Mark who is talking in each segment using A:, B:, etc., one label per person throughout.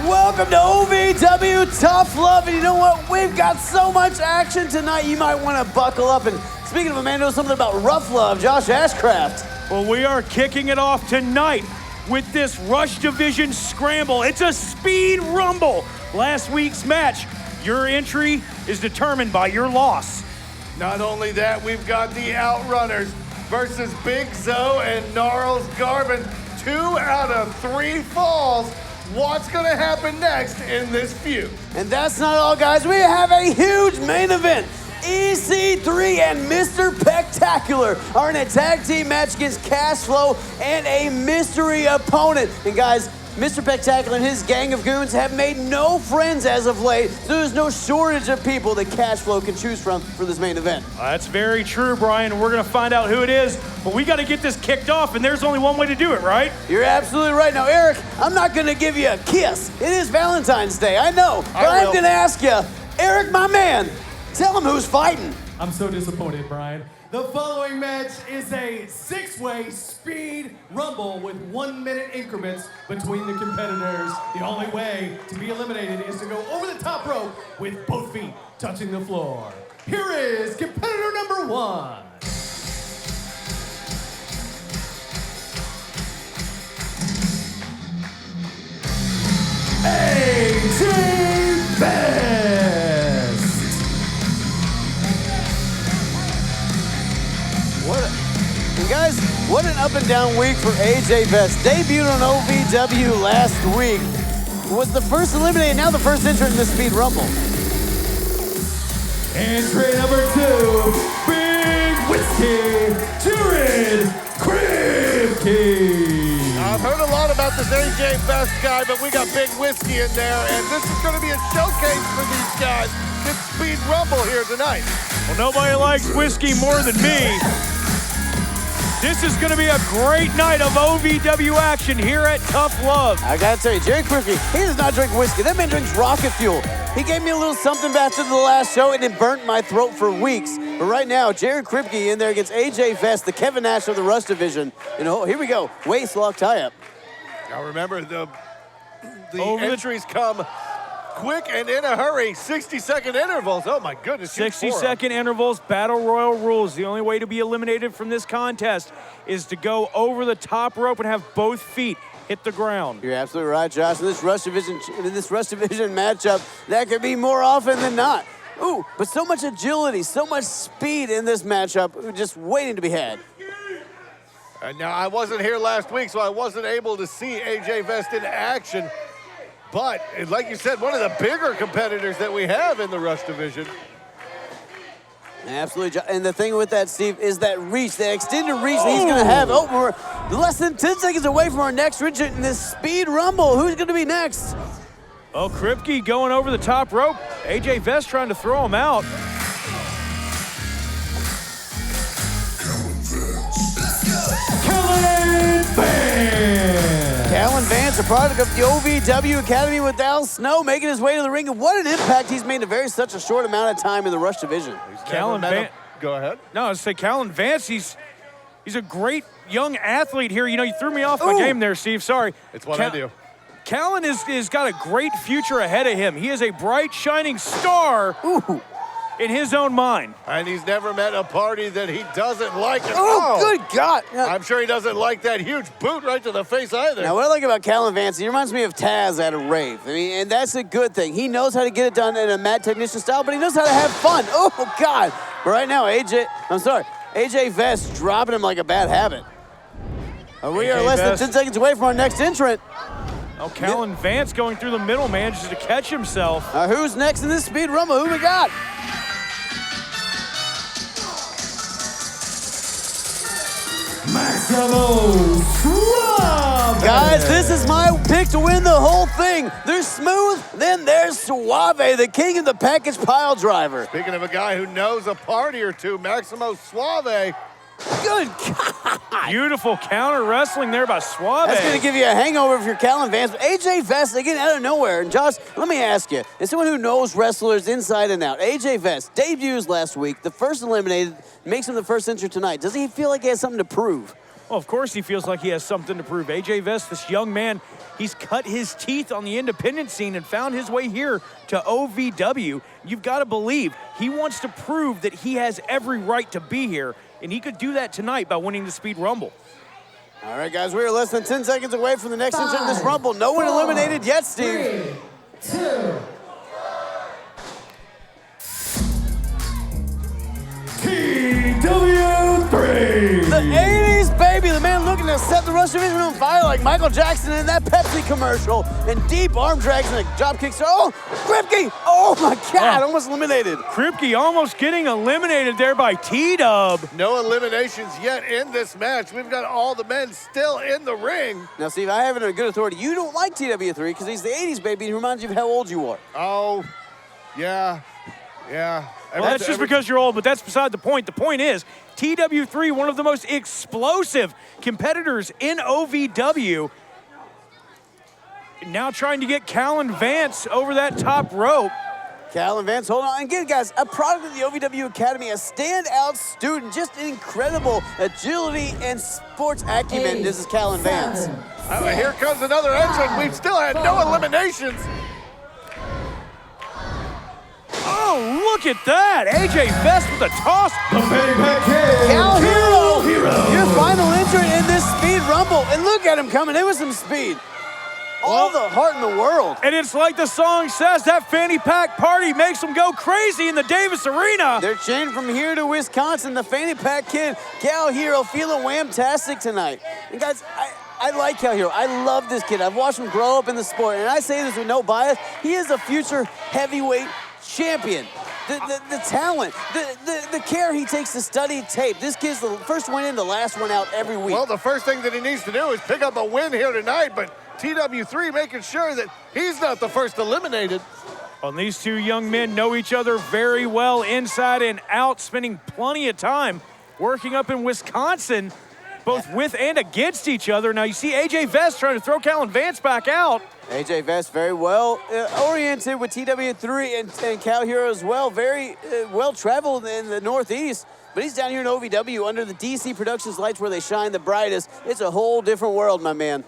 A: Welcome to OVW Tough Love, and you know what? We've got so much action tonight, you might want to buckle up. And speaking of a man who knows something about rough love, Josh Ashcraft.
B: Well, we are kicking it off tonight with this Rush Division Scramble. It's a speed rumble. Last week's match, your entry is determined by your loss.
C: Not only that, we've got the Outrunners versus Big Zoe and GNARLS GARVIN. 2 out of 3 falls. What's gonna happen next in this feud?
A: And that's not all, guys. We have a huge main event. EC3 and Mr. PEC-TACULAR are in a tag team match against CASHFLO and a mystery opponent. And guys, Mr. PEC-TACULAR and his gang of goons have made no friends as of late, so there's no shortage of people that CASHFLO can choose from for this main event.
B: That's very true, Brian. We're gonna find out who it is, but we gotta get this kicked off, and there's only one way to do it, right?
A: You're absolutely right. Now, Eric, I'm not gonna give you a kiss. It is Valentine's Day, I know, but I'm gonna ask you, Eric, my man, tell him who's fighting.
D: I'm so disappointed, Brian. The following match is a 6-way speed rumble with 1-minute increments between the competitors. The only way to be eliminated is to go over the top rope with both feet touching the floor. Here is competitor number 1. AJ Best.
A: And guys, what an up and down week for AJ Best. Debuted on OVW last week. Was the first eliminated, now the first entrant in the Speed Rumble.
D: Entry number 2, Big Whiskey, Jared Kripke.
C: I've heard a lot about this AJ Best guy, but we got Big Whiskey in there, and this is gonna be a showcase for these guys. This Speed Rumble here tonight.
B: Well, nobody likes whiskey more than me. This is going to be a great night of OVW action here at Tough Love.
A: I gotta tell you, Jerry Kripke, he does not drink whiskey. That man drinks rocket fuel. He gave me a little something after the last show, and it burnt my throat for weeks. But right now, Jerry Kripke in there against AJ Vest, the Kevin Nash of the Rush Division. You know, here we go, waist lock tie-up.
C: Now remember, the entries come quick and in a hurry. 60-second intervals. Oh my goodness.
B: 60-second intervals, battle royal rules. The only way to be eliminated from this contest is to go over the top rope and have both feet hit the ground.
A: You're absolutely right, Josh. In this Rush Division matchup, that could be more often than not. Ooh, but so much agility, so much speed in this matchup, just waiting to be had.
C: Now, I wasn't here last week, so I wasn't able to see AJ Vest in action. But, like you said, one of the bigger competitors that we have in the Rush Division.
A: Absolutely, and the thing with that, Steve, is that reach, that extended reach that he's gonna have. Oh, we're less than 10 seconds away from our next entrant in this Speed Rumble. Who's gonna be next?
B: Oh, Kripke going over the top rope. AJ Vest trying to throw him out.
A: Callan Vance, a product of the OVW Academy with Al Snow, making his way to the ring. And what an impact he's made in such a short amount of time in the Rush Division.
B: Callan Vance.
C: Go ahead.
B: No, I was saying Callan Vance, he's a great young athlete here. You know, you threw me off my game there, Steve. Sorry.
C: It's what I do.
B: Callan is got a great future ahead of him. He is a bright, shining star in his own mind.
C: And he's never met a party that he doesn't like at
A: Oh,
C: all.
A: good God.
C: I'm sure he doesn't like that huge boot right to the face either.
A: Now, what I like about Callan Vance, he reminds me of Taz at a rave. I mean, and that's a good thing. He knows how to get it done in a mat technician style, but he knows how to have fun. Oh, God. But right now, AJ Vest dropping him like a bad habit. We are less than 10 seconds away from our next entrant.
B: Oh, Callan Vance going through the middle, man, just to catch himself.
A: Who's next in this Speed Rumble? Who we got?
D: Maximo Suave.
A: Guys, this is my pick to win the whole thing. There's Smooth, then there's Suave, the king of the package pile driver.
C: Speaking of a guy who knows a party or two, Maximo Suave.
A: Good God.
B: Beautiful counter wrestling there by Suave.
A: That's going to give you a hangover if you're Callan Vance. But AJ Vest, again, out of nowhere. And Josh, let me ask you, as someone who knows wrestlers inside and out, AJ Vest debuts last week, the first eliminated, makes him the first entrant tonight. Doesn't he feel like he has something to prove?
B: Well, of course he feels like he has something to prove. AJ Vest, this young man, he's cut his teeth on the independent scene and found his way here to OVW. You've got to believe he wants to prove that he has every right to be here, and he could do that tonight by winning the Speed Rumble.
A: All right, guys, we are less than 10 seconds away from the next entry in this Rumble. No one eliminated yet, Steve.
D: 3, 2. TW3.
A: The 80s, baby. The man looking to set the Rush Division on fire like Michael Jackson in that Pepsi commercial. And deep arm drags and a drop kick. Oh, Kripke. Oh, my God. Almost eliminated.
B: Kripke almost getting eliminated there by T-Dub.
C: No eliminations yet in this match. We've got all the men still in the ring.
A: Now, Steve, I have it on good authority. You don't like TW3 because he's the 80s, baby. He reminds you of how old you are.
C: Oh, yeah.
B: Well, that's just because you're old, but that's beside the point. The point is, TW3, one of the most explosive competitors in OVW, now trying to get Callan Vance over that top rope.
A: Callan Vance, hold on. And again, guys, a product of the OVW Academy, a standout student, just incredible agility and sports acumen. This is Callan Vance.
C: Here comes another entrant. We've still had no eliminations.
B: Oh, look at that! AJ Vest with a toss.
D: The Fanny Pack Kid.
A: Cal Hero, your final entrant in this Speed Rumble. And look at him coming in with some speed. All the heart in the world.
B: And it's like the song says, that fanny pack party makes them go crazy in the Davis Arena.
A: They're chained from here to Wisconsin. The Fanny Pack Kid, Cal Hero, feeling whamtastic tonight. And guys, I like Cal Hero. I love this kid. I've watched him grow up in the sport. And I say this with no bias. He is a future heavyweight champion. The talent, the care he takes to study tape. This kid's the first one in, the last one out every week.
C: Well, the first thing that he needs to do is pick up a win here tonight, but TW3 making sure that he's not the first eliminated.
B: Well, these two young men know each other very well inside and out, spending plenty of time working up in Wisconsin, both with and against each other. Now, you see AJ Vest trying to throw Callan Vance back out.
A: AJ Vest very well oriented with TW3 and Cal Hero as well. Very well traveled in the Northeast, but he's down here in OVW under the DC Productions lights where they shine the brightest. It's a whole different world, my man.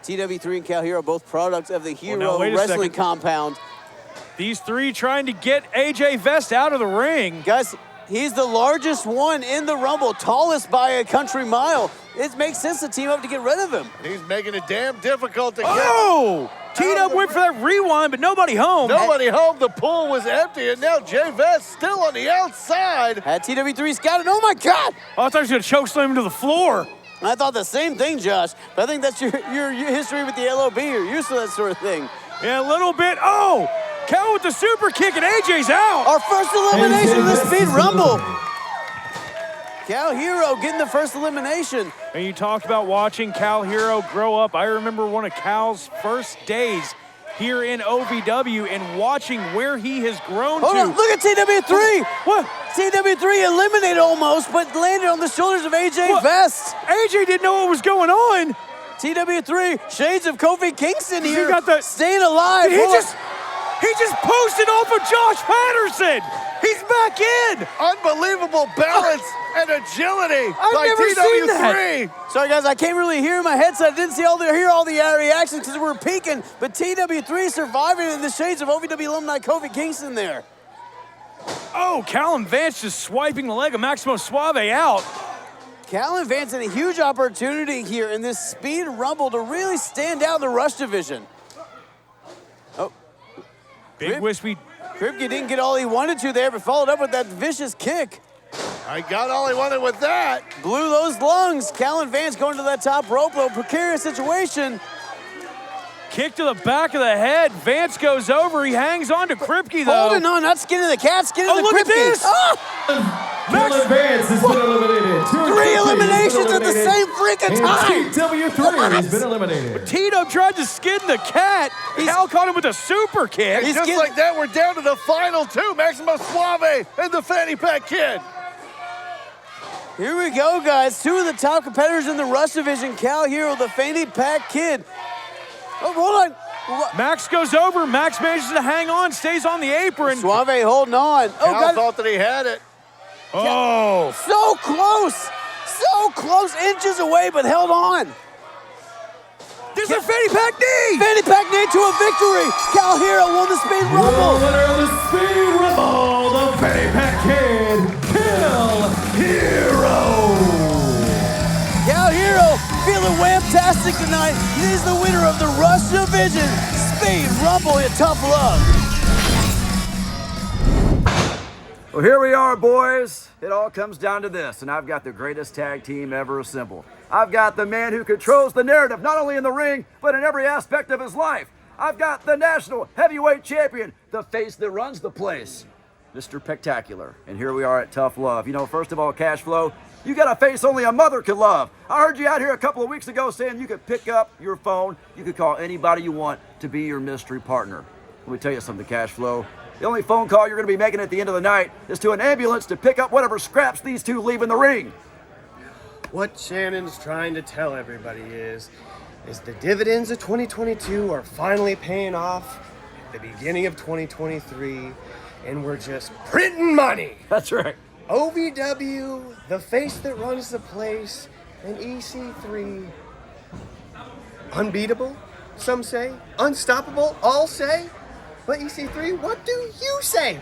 A: TW3 and Cal Hero, both products of the Hero Wrestling compound.
B: These three trying to get AJ Vest out of the ring.
A: Guys, he's the largest one in the Rumble, tallest by a country mile. It makes sense to team up to get rid of him.
C: He's making it damn difficult to get.
B: Oh! T-Dub went for that rewind, but nobody home.
C: Nobody home. The pool was empty, and now Jay Vest still on the outside.
A: Had TW3 scouted. Oh, my God!
B: Oh, I thought he was going to chokeslam him to the floor.
A: I thought the same thing, Josh. But I think that's your history with the LOB. You're used to that sort of thing.
B: Yeah, a little bit. Oh! Cal with the super kick, and AJ's out.
A: Our first elimination of the Speed Rumble. Cal Hero getting the first elimination.
B: And you talked about watching Cal Hero grow up. I remember one of Cal's first days here in OVW and watching where he has grown to.
A: Hold on, look at TW3.
B: What?
A: TW3 eliminated almost, but landed on the shoulders of AJ Vest.
B: AJ didn't know what was going on.
A: TW3, shades of Kofi Kingston here.
B: He got the
A: staying alive.
B: He just posted off of Josh Patterson. He's back in.
C: Unbelievable balance and agility by
A: never
C: TW3.
A: seen that. Sorry, guys, I can't really hear in my headset. I didn't hear all the reactions because we were peeking. But TW3 surviving in the shades of OVW alumni Kofi Kingston there.
B: Oh, Callan Vance just swiping the leg of Maximo Suave out.
A: Callan Vance had a huge opportunity here in this Speed Rumble to really stand out in the Rush division. Oh.
B: Big Wispy.
A: Kripke didn't get all he wanted to there, but followed up with that vicious kick.
C: I got all he wanted with that.
A: Blew those lungs. Callan Vance going to that top rope, though. Precarious situation.
B: Kick to the back of the head. Vance goes over. He hangs on to Kripke, though.
A: Holding on, not skinning the cat, skinning the Kripke.
B: Look at this.
D: Callan Vance has been eliminated.
A: 3 eliminations at the same freaking time.
D: TW3 has been eliminated.
B: Tito tried to skin the cat. Cal caught him with a super kick.
C: And just like that, we're down to the final two. Maximo Suave and the Fanny Pack Kid.
A: Here we go, guys. 2 of the top competitors in the Rush division. Cal Hero, the Fanny Pack Kid. Oh, hold on.
B: Max goes over. Max manages to hang on, stays on the apron.
A: Suave holding on.
C: Cal thought that he had it.
B: Oh.
A: So close. so close, inches away, but held on.
B: There's a fanny pack knee!
A: Fanny pack knee to a victory. Cal Hero won the Speed
D: The
A: Rumble.
D: winner of the Speed Rumble, the Fanny Pack Kid, Cal Hero.
A: Cal Hero feeling whamtastic tonight. He is the winner of the Rush Division Speed Rumble at Tough Love.
E: Well, here we are, boys. It all comes down to this, and I've got the greatest tag team ever assembled. I've got the man who controls the narrative, not only in the ring, but in every aspect of his life. I've got the national heavyweight champion, the face that runs the place, Mr. PEC-TACULAR. And here we are at Tough Love. You know, first of all, CASHFLO, you got a face only a mother could love. I heard you out here a couple of weeks ago saying you could pick up your phone, you could call anybody you want to be your mystery partner. Let me tell you something, CASHFLO. The only phone call you're going to be making at the end of the night is to an ambulance to pick up whatever scraps these two leave in the ring.
F: What Shannon's trying to tell everybody is the dividends of 2022 are finally paying off at the beginning of 2023, and we're just printing money.
E: That's right.
F: OVW, the face that runs the place, and EC3, unbeatable, some say, unstoppable, all say. But EC3, what do you say?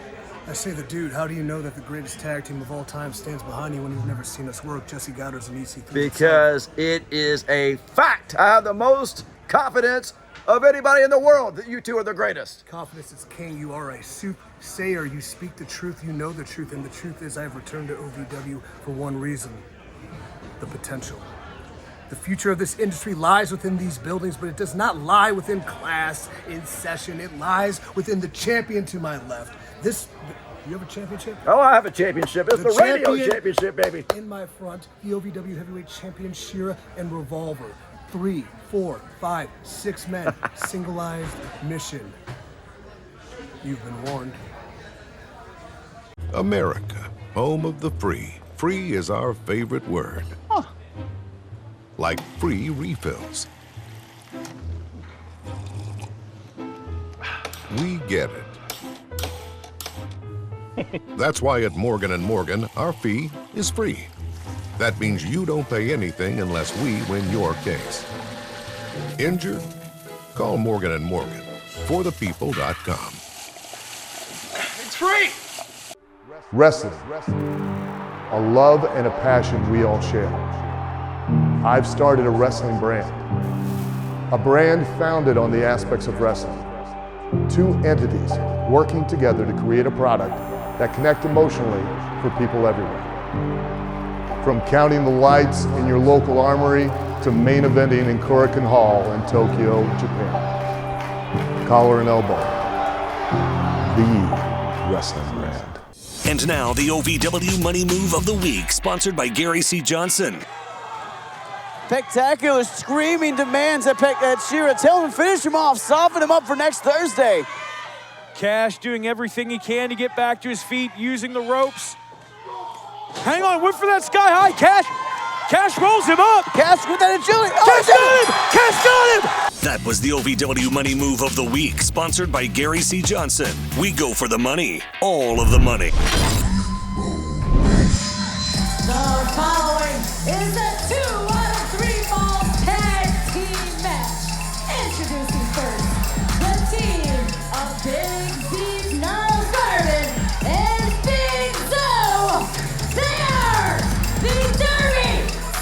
G: I say the dude, how do you know that the greatest tag team of all time stands behind you when you've never seen us work, Jesse GODDERZ and EC3?
E: Because it is a fact. I have the most confidence of anybody in the world that you two are the greatest.
G: Confidence is king. You are a soothsayer. You speak the truth. You know the truth. And the truth is I have returned to OVW for one reason: the potential. The future of this industry lies within these buildings, but it does not lie within class, in session. It lies within the champion to my left. You have a championship?
E: Oh, I have a championship. It's the radio championship, baby.
G: In my front, the OVW Heavyweight Champion Shira and Revolver. 3, 4, 5, 6 men. Singleized mission. You've been warned.
H: America, home of the free. Free is our favorite word. Like free refills. We get it. That's why at Morgan & Morgan, our fee is free. That means you don't pay anything unless we win your case. Injured? Call Morgan & Morgan. ForThePeople.com.
C: It's free!
I: Wrestling, a love and a passion we all share. I've started a wrestling brand, a brand founded on the aspects of wrestling. Two entities working together to create a product that connect emotionally for people everywhere. From counting the lights in your local armory to main eventing in Korakuen Hall in Tokyo, Japan. Collar and elbow, the wrestling brand.
J: And now the OVW Money Move of the Week, sponsored by Gary C. Johnson.
A: PEC-TACULAR screaming demands at Shira. Tell him to finish him off, soften him up for next Thursday.
B: Cash doing everything he can to get back to his feet, using the ropes. Hang on, wait for that sky high, Cash. Cash rolls him up.
A: Cash with that agility.
B: Cash got him! Cash got him!
J: That was the OVW Money Move of the Week, sponsored by Gary C. Johnson. We go for the money, all of the money.
K: The following is a 2 out of 3 fall tag team match. Introducing first, the team of Big Z's GNARLS and Big Zo. They are the Derby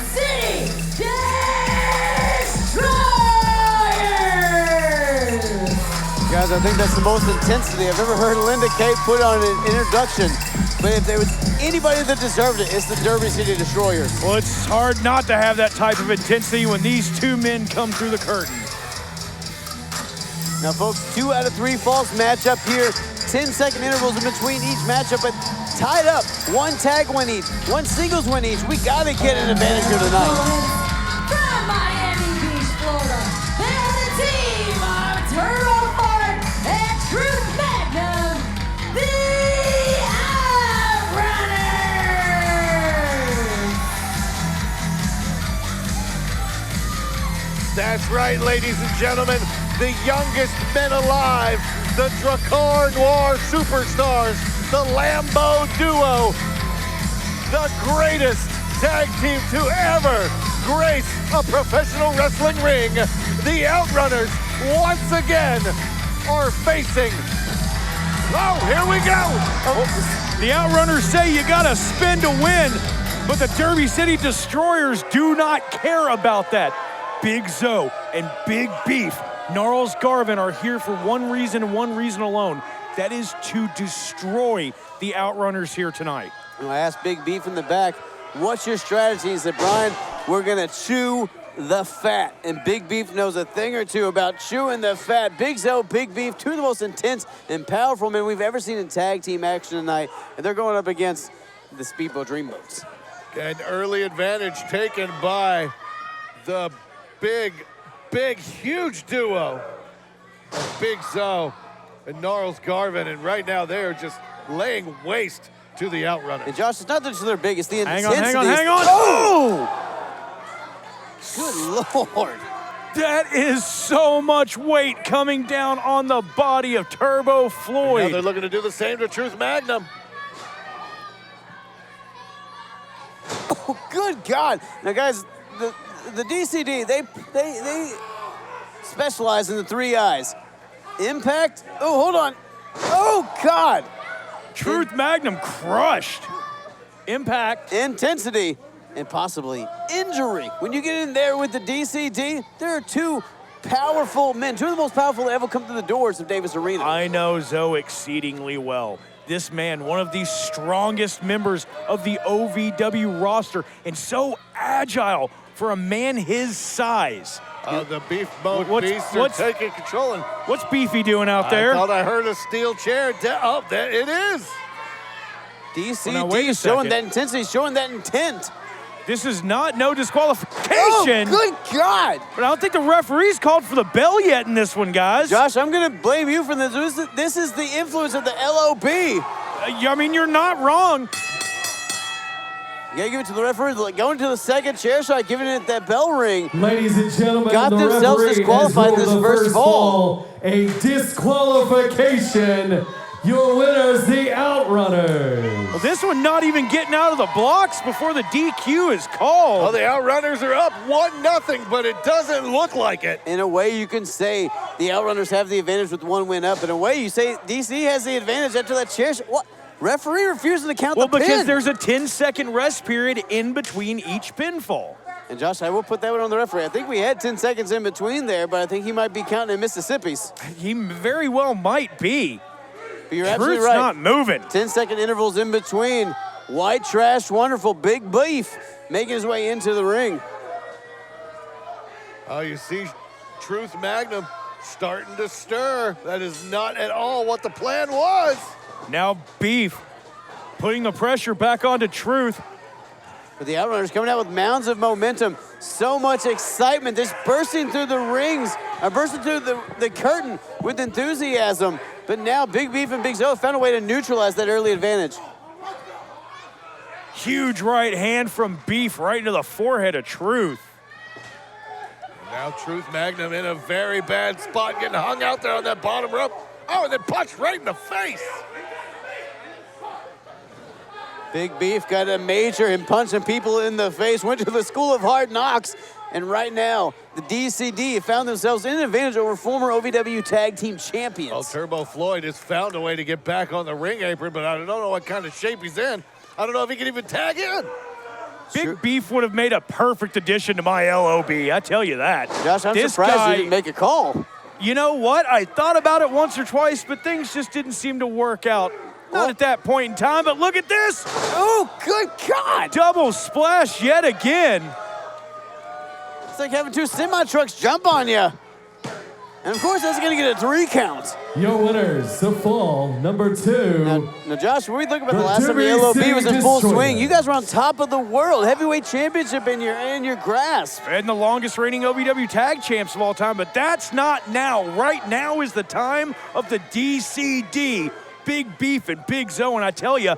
K: City Destroyers.
A: Guys, I think that's the most intensity I've ever heard Linda Kay put on an introduction. But if there was anybody that deserved it, it's the Derby City Destroyers.
B: Well, it's hard not to have that type of intensity when these two men come through the curtain.
A: Now, folks, 2 out of 3 falls matchup here. 10-second intervals in between each matchup, but tied up. 1 tag win each, 1 singles win each. We gotta get an advantage here tonight.
K: From Miami Beach, Florida, they're the team of Turbo Fort and Truth Magnum, the OUTRUNNERS.
C: That's right, ladies and gentlemen, the youngest men alive, the Drakkar Noir superstars, the Lambo duo, the greatest tag team to ever grace a professional wrestling ring. The Outrunners, once again, are facing... Oh, here we go!
B: The Outrunners say you gotta spin to win, but the Derby City Destroyers do not care about that. Big Zoe and Big Beef, GNARLS GARVIN, are here for one reason and one reason alone. That is to destroy the Outrunners here tonight.
A: I asked Big Beef in the back, what's your strategy? He said, Brian, we're gonna chew the fat. And Big Beef knows a thing or two about chewing the fat. Big Zoe, Big Beef, two of the most intense and powerful men we've ever seen in tag team action tonight. And they're going up against the Speedboat Dreamboats.
C: An early advantage taken by the big, huge duo of Big Zoe and GNARLS GARVIN. And right now they're just laying waste to the Outrunners.
A: And Josh, it's not just their big, it's the
B: Hang
A: intensity.
B: on, hang on. Oh!
A: Good Lord.
B: That is so much weight coming down on the body of Turbo
C: Now
B: Floyd.
C: they're looking to do the same to Truth Magnum.
A: Oh, good God. Now, guys, the DCD, they specialize in the three eyes. Impact. Oh, hold on. Oh, God.
B: Truth Magnum crushed. Impact.
A: Intensity. And possibly injury. When you get in there with the DCD, there are two powerful men, two of the most powerful to ever come through the doors of Davis Arena.
B: I know Zoe exceedingly well. This man, one of the strongest members of the OVW roster, and so agile for a man his size.
C: The Beef Mode Beasts are taking control. And
B: what's Beefy doing out there?
C: I thought I heard a steel chair. Oh, there it is.
A: DCD showing that intensity, showing that intent.
B: This is not no disqualification.
A: Oh, good God.
B: But I don't think the referee's called for the bell yet in this one, guys.
A: Josh, I'm going to blame you for this. This is the influence of the LOB.
B: I mean, you're not wrong.
A: You got to give it to the referee. Going to the second chair shot, giving it that bell ring.
D: Ladies and gentlemen,
A: got
D: the
A: themselves
D: referee
A: disqualified
D: has
A: in this first fall.
D: A disqualification. Your winners, the Outrunners.
B: Well, this one not even getting out of the blocks before the DQ is called.
C: Well, the Outrunners are up 1-0, but it doesn't look like it.
A: In a way, you can say the Outrunners have the advantage with one win up. In a way, you say DC has the advantage after that chair shot. What? Referee refusing to count the pin.
B: Well, because there's a 10-second rest period in between each pinfall.
A: And Josh, I will put that one on the referee. I think we had 10 seconds in between there, but I think he might be counting in Mississippi's.
B: He very well might be.
A: But you're absolutely right.
B: Truth's not moving.
A: 10-second intervals in between. White Trash, wonderful. Big Beef making his way into the ring.
C: Oh, you see Truth Magnum starting to stir. That is not at all what the plan was.
B: Now Beef putting the pressure back onto Truth.
A: But the Outrunners coming out with mounds of momentum. So much excitement. Just bursting through the rings, bursting through the curtain with enthusiasm. But now Big Beef and Big Zoe found a way to neutralize that early advantage.
B: Huge right hand from Beef right into the forehead of Truth.
C: Now Truth Magnum in a very bad spot, getting hung out there on that bottom rope. Oh, and then punched right in the face.
A: Big Beef got a major and punching people in the face, went to the School of Hard Knocks, and right now, the DCD found themselves in an advantage over former OVW Tag Team Champions.
C: Well, Turbo Floyd has found a way to get back on the ring apron, but I don't know what kind of shape he's in. I don't know if he can even tag in.
B: Big Beef would have made a perfect addition to my LOB, I tell you that.
A: Josh, I'm surprised you didn't make a call.
B: You know what? I thought about it once or twice, but things just didn't seem to work out. Not at that point in time, but look at this.
A: Oh, good God.
B: Double splash yet again.
A: It's like having two semi-trucks jump on you. And of course, that's going to get a 3 count.
D: Your winners, the fall, number 2.
A: Now Josh, when we look about the last time the LOB was in full swing, you guys were on top of the world. Heavyweight championship in your grasp.
B: And the longest reigning OVW tag champs of all time, but that's not now. Right now is the time of the DCD. Big Beef and Big Zoe, and I tell you,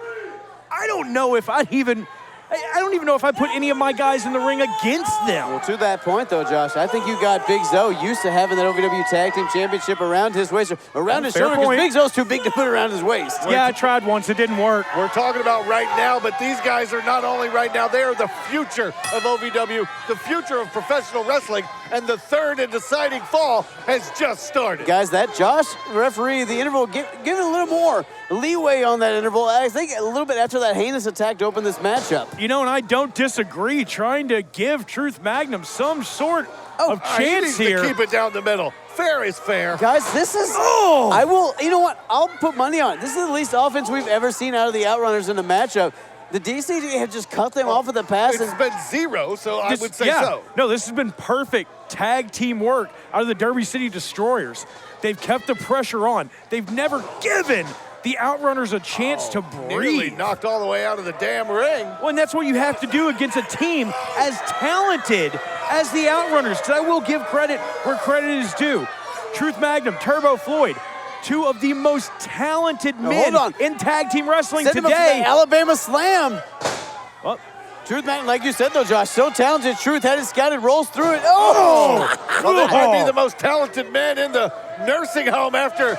B: I don't know if I'd even I don't even know if I put any of my guys in the ring against them.
A: Well, to that point, though, Josh, I think you got Big Zoe used to having that OVW Tag Team Championship around his waist, or around his shoulder, because Big Zoe's too big to put around his waist.
B: Yeah, I tried once. It didn't work.
C: We're talking about right now, but these guys are not only right now, they are the future of OVW, the future of professional wrestling, and the third and deciding fall has just started.
A: Guys, that Josh referee, the interval, give it a little more leeway on that interval. I think a little bit after that heinous attack to open this matchup.
B: You know, and I don't disagree, trying to give Truth Magnum some sort of chance
C: he needs
B: here.
C: to keep it down the middle. Fair is fair.
A: Guys, this is, I will, you know what, I'll put money on it. This is the least offense we've ever seen out of the Outrunners in a matchup. The DCG have just cut them off at the pass.
C: It's been zero, so I would say so.
B: No, this has been perfect tag team work out of the Derby City Destroyers. They've kept the pressure on. They've never given the Outrunners a chance to breathe.
C: Nearly knocked all the way out of the damn ring.
B: Well, and that's what you have to do against a team as talented as the Outrunners, because I will give credit where credit is due. Truth Magnum, Turbo Floyd, two of the most talented men in tag team wrestling
A: Send him up to
B: today.
A: the Alabama Slam.
B: Well,
A: Truth Magnum, like you said though, Josh, so talented. Truth had it scouted, rolls through it. Oh!
C: Well, they might be the most talented man in the nursing home after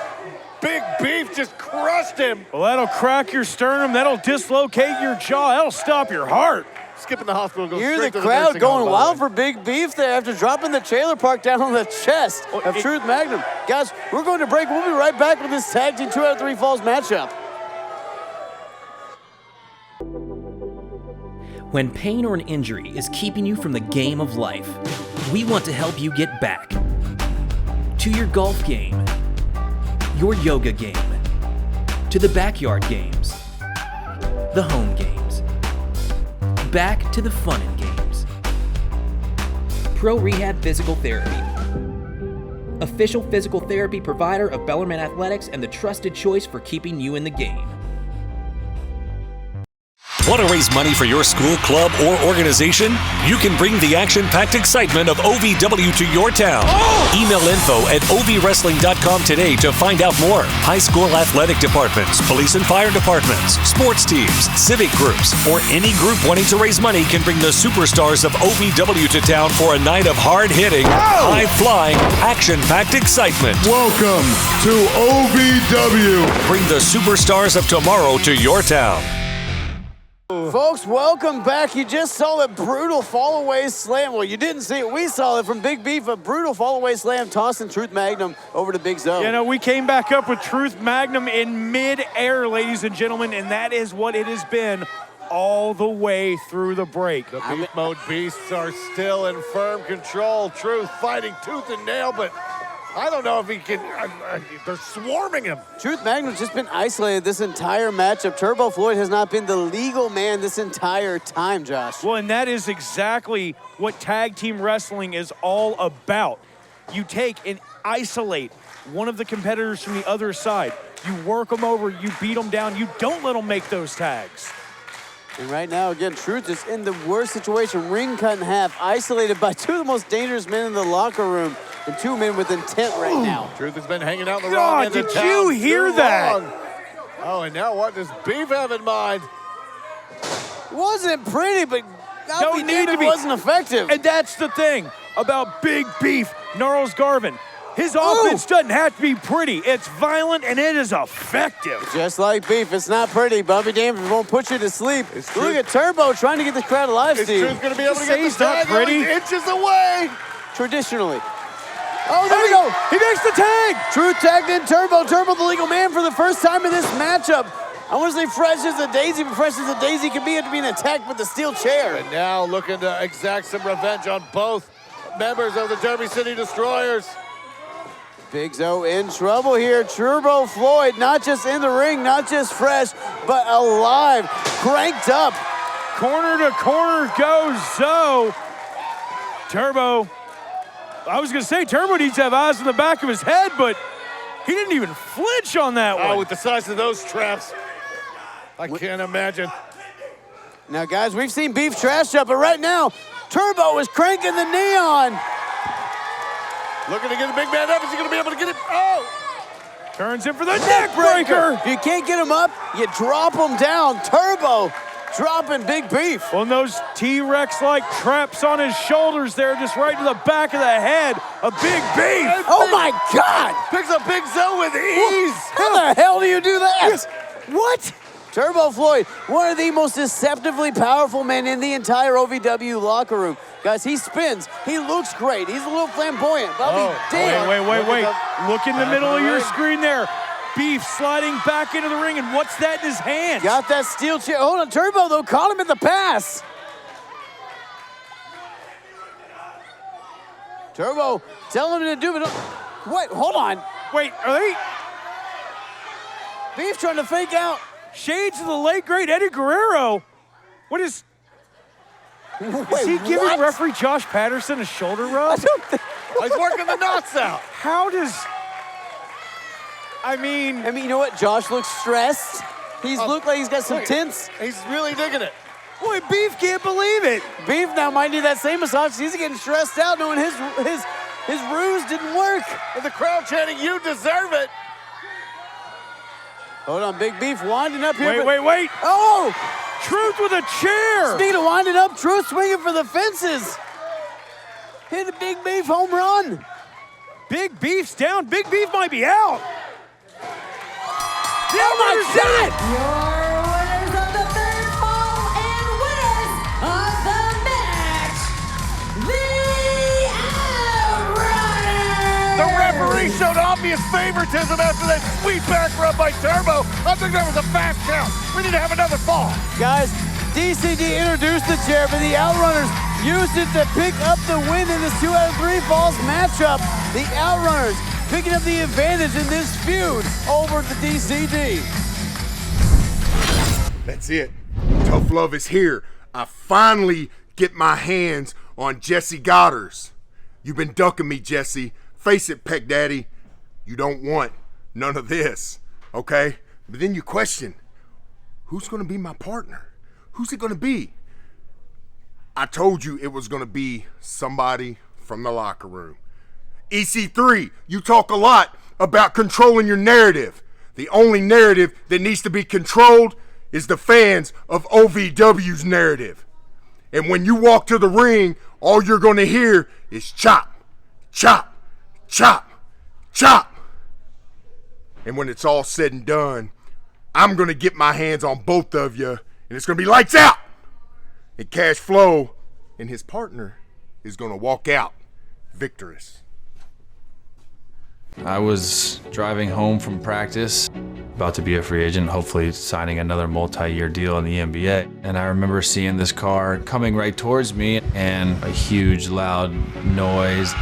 C: Big Beef just crushed him.
B: Well, that'll crack your sternum. That'll dislocate your jaw. That'll stop your heart.
C: Skipping the hospital, goes
A: Hear
C: straight
A: the
C: to
A: crowd
C: nursing
A: going
C: home,
A: wild for Big Beef there after dropping the trailer park down on the chest of Truth Magnum. Guys, we're going to break. We'll be right back with this tag team 2 out of 3 falls matchup.
L: When pain or an injury is keeping you from the game of life, we want to help you get back to your golf game, your yoga game, to the backyard games, the home games, back to the fun and games. Pro Rehab Physical Therapy, official physical therapy provider of Bellarmine Athletics and the trusted choice for keeping you in the game.
J: Want to raise money for your school, club, or organization? You can bring the action-packed excitement of OVW to your town. Email info@ovwrestling.com today to find out more. High school athletic departments, police and fire departments, sports teams, civic groups, or any group wanting to raise money can bring the superstars of OVW to town for a night of hard-hitting, high-flying, action-packed excitement.
I: Welcome to OVW.
J: Bring the superstars of tomorrow to your town.
A: Folks, welcome back. You just saw a brutal fall-away slam. Well, you didn't see it. We saw it from Big Beef, a brutal fall-away slam tossing Truth Magnum over to Big Zoe.
B: You know, we came back up with Truth Magnum in mid-air, ladies and gentlemen, and that is what it has been all the way through the break.
C: The beef mode beasts are still in firm control. Truth fighting tooth and nail, but I don't know if he can. They're swarming him.
A: Truth Magnum's just been isolated this entire matchup. Turbo Floyd has not been the legal man this entire time, Josh.
B: Well, and that is exactly what tag team wrestling is all about. You take and isolate one of the competitors from the other side. You work them over, you beat them down, you don't let them make those tags.
A: And right now, again, Truth is in the worst situation. Ring cut in half, isolated by two of the most dangerous men in the locker room, and 2 men with intent right now.
C: Truth has been hanging out in the wrong end of town.
B: Did you hear that?
C: Oh, and now what does Beef have in mind?
A: It wasn't pretty, but
B: Don't need to be.
A: It wasn't effective.
B: And that's the thing about Big Beef, GNARLS Garvin. His offense doesn't have to be pretty. It's violent and it is effective.
A: Just like Beef, it's not pretty. Bobby Damn if it won't put you to sleep. Look at Turbo trying to get this crowd alive,
C: Is
A: Steve.
C: Truth going to be able to get
B: He's
C: the
B: not
C: tag
B: pretty.
C: inches away?
A: Traditionally. Oh, there we go.
B: He makes the tag.
A: Truth tagged in Turbo. Turbo the legal man for the first time in this matchup. I want to say fresh as a daisy, but fresh as a daisy can be after being attacked with the steel chair.
C: And now looking to exact some revenge on both members of the Derby City Destroyers.
A: Big Zoe in trouble here. Turbo Floyd, not just in the ring, not just fresh, but alive, cranked up.
B: Corner to corner goes Zoe. Turbo. I was going to say Turbo needs to have eyes in the back of his head, but he didn't even flinch on that one.
C: Oh, with the size of those traps, I can't imagine.
A: Now, guys, we've seen Beef trash up, but right now, Turbo is cranking the knee on.
C: Looking to get the big man up. Is he going to be able to get it? Oh!
B: Turns in for the neck breaker.
A: If you can't get him up, you drop him down. Turbo dropping Big Beef.
B: On those T-Rex-like traps on his shoulders there, just right to the back of the head of Big Beef.
A: Oh my God!
C: Picks up Big Zoe with ease.
A: How the hell do you do that? What? Turbo Floyd, one of the most deceptively powerful men in the entire OVW locker room. Guys, he spins. He looks great. He's a little flamboyant. But I'll be damned.
B: Wait. Look in the middle of your screen there. Beef sliding back into the ring, and what's that in his hand?
A: Got that steel chair. Hold on, Turbo, though, caught him at the pass. Turbo, tell him to do it. Wait, hold on.
B: Wait, are they?
A: Beef trying to fake out.
B: Shades of the late, great Eddie Guerrero. What is... Is he giving referee Josh Patterson a shoulder rub?
C: He's working the knots out.
B: How does... I mean,
A: you know what? Josh looks stressed. He's looked like he's got some tints.
C: He's really digging it.
B: Boy, Beef can't believe it.
A: Beef now might need that same massage. He's getting stressed out knowing his ruse didn't work.
C: And the crowd chanting, "You deserve it."
A: Hold on, Big Beef winding up here.
B: Wait.
A: Oh!
B: Truth with a chair.
A: Speaking of winding up, Truth swinging for the fences. Hit a Big Beef home run.
B: Big Beef's down. Big Beef might be out.
A: Oh my God!
K: Your winners of the third fall and winners of the match, the Outrunners!
C: The referee showed obvious favoritism after that sweet back rub by Turbo. I think that was a fast count. We need to have another fall.
A: Guys, DCD introduced the chair, but the Outrunners used it to pick up the win in this 2 out of 3 falls matchup. The Outrunners picking up the advantage in this feud over the DCD.
M: That's it. Tough love is here. I finally get my hands on Jesse GODDERZ. You've been ducking me, Jesse. Face it, Peck Daddy. You don't want none of this, okay? But then you question, who's gonna be my partner? Who's it gonna be? I told you it was gonna be somebody from the locker room. EC3, you talk a lot about controlling your narrative. The only narrative that needs to be controlled is the fans of OVW's narrative. And when you walk to the ring, all you're gonna hear is chop, chop, chop, chop. And when it's all said and done, I'm gonna get my hands on both of you, and it's gonna be lights out. And CASHFLO and his partner is gonna walk out victorious.
N: I was driving home from practice, about to be a free agent, hopefully signing another multi-year deal in the NBA. And I remember seeing this car coming right towards me and a huge loud noise.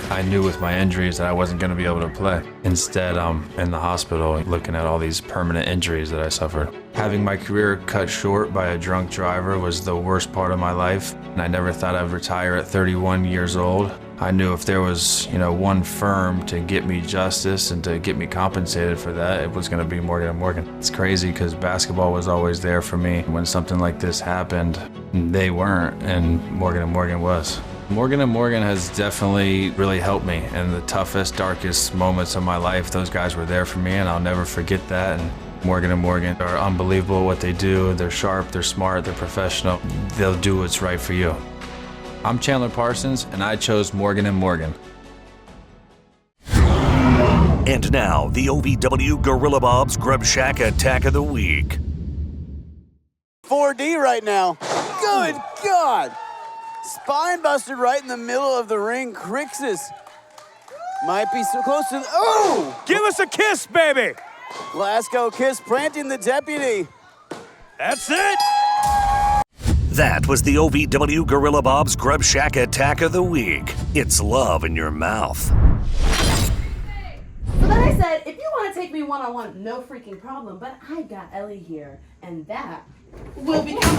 N: I knew with my injuries that I wasn't going to be able to play. Instead, I'm in the hospital looking at all these permanent injuries that I suffered. Having my career cut short by a drunk driver was the worst part of my life, and I never thought I'd retire at 31 years old. I knew if there was, one firm to get me justice and to get me compensated for that, it was going to be Morgan & Morgan. It's crazy because basketball was always there for me. When something like this happened, they weren't, and Morgan & Morgan was. Morgan & Morgan has definitely really helped me in the toughest, darkest moments of my life. Those guys were there for me, and I'll never forget that. And Morgan & Morgan are unbelievable at what they do. They're sharp, they're smart, they're professional. They'll do what's right for you. I'm Chandler Parsons, and I chose Morgan & Morgan.
J: And now, the OVW Gorilla Bob's Grub Shack Attack of the Week.
A: 4D right now. Good God. Spine busted right in the middle of the ring. Crixus might be so close to the... Oh!
B: Give us a kiss, baby!
A: Glasgow Kiss planting the deputy.
B: That's it!
J: That was the OVW Gorilla Bob's Grub Shack Attack of the Week. It's love in your mouth.
O: So then I said, if you want to take me one-on-one, no freaking problem, but I got Ellie here, and that will become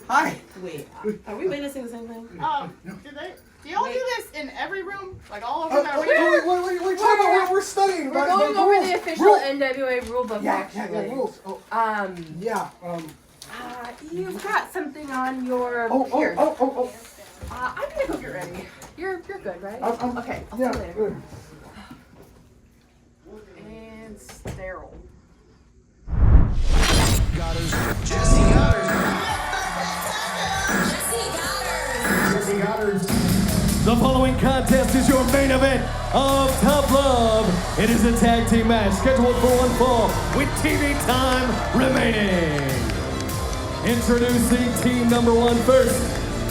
P: Hi.
O: Wait, are we witnessing the same thing?
P: Do y'all do this in every room? Like all over that
G: Wait, we're studying.
P: We're going over the official NWA rulebook, actually.
G: Yeah, rules.
P: You've got something on your... Here. I'm gonna go get ready. You're good, right? Okay, I'll see you later. And
B: Godders.
D: Jesse Godders.
K: Jesse Godders.
D: The following contest is your main event of Tough Love. It is a tag team match scheduled for one fall with TV time remaining. Introducing team number one first.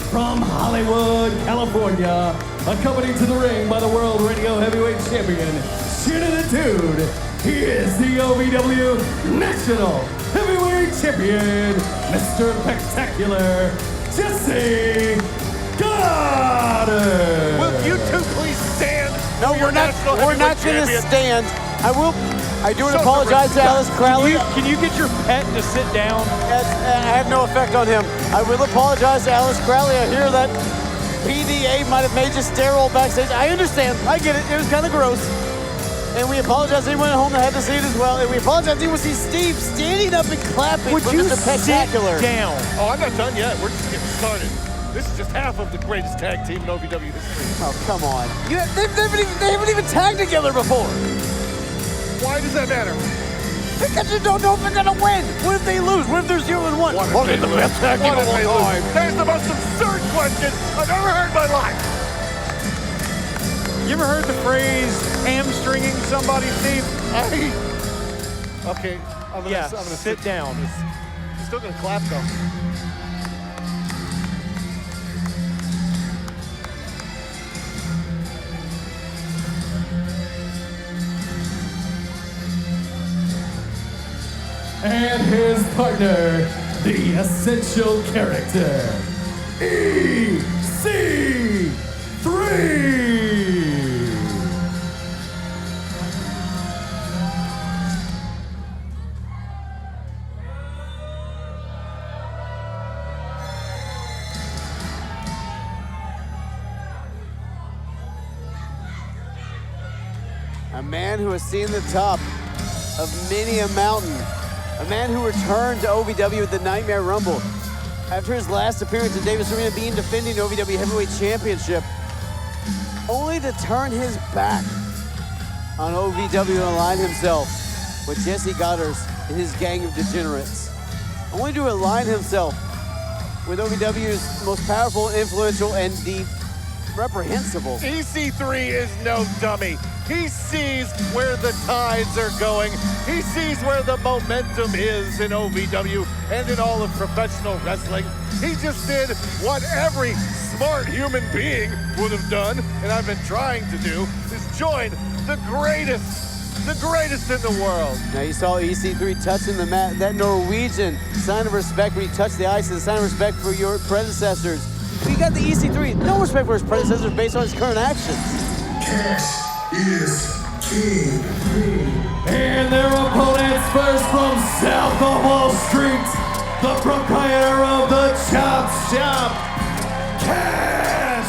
D: From Hollywood, California, accompanied to the ring by the World Radio Heavyweight Champion, Shannon the Dude. He is the OVW National Heavyweight Champion, Mr. PEC-TACULAR, Jesse Goddard.
C: Will you two please stand?
A: No, we're not going to stand. I do apologize to Alice Crowley.
B: Can you get your pet to sit down?
A: I have no effect on him. I will apologize to Alice Crowley. I hear that PDA might have made you sterile backstage. I understand. I get it. It was kind of gross. And we apologize to anyone at home that had to see it as well. And we apologize to anyone see Steve standing up and clapping for Mr. PEC-TACULAR.
B: Down.
C: Oh, I'm not done yet. We're just getting started. This is just half of the greatest tag team in OVW history.
A: Oh, come on. They haven't even tagged together before.
C: Why does that matter?
A: Because you don't know if they're going to win. What if they lose? What if they're 0-1? What if the best tag team of all time?
C: That is the most absurd question I've ever heard in my life.
B: You ever heard the phrase hamstringing somebody, Steve?
C: Okay, I'm gonna
B: sit down.
C: I'm still gonna clap though.
D: And his partner, the essential character, EC3.
A: A man who has seen the top of many a mountain. A man who returned to OVW with the Nightmare Rumble. After his last appearance in Davis Arena being defending the OVW Heavyweight Championship, only to turn his back on OVW and align himself with Jesse Godders and his gang of degenerates. Only to align himself with OVW's most powerful, influential, and the reprehensible.
C: EC3 is no dummy. He sees where the tides are going. He sees where the momentum is in OVW and in all of professional wrestling. He just did what every smart human being would have done, and I've been trying to do, is join the greatest in the world.
A: Now you saw EC3 touching the mat, that Norwegian sign of respect when he touched the ice, is a sign of respect for your predecessors. We got the EC3, no respect for his predecessors based on his current actions.
K: Cash is king.
D: And their opponents first from south of Wall Street, the proprietor of the Chop Shop, CASHFLO.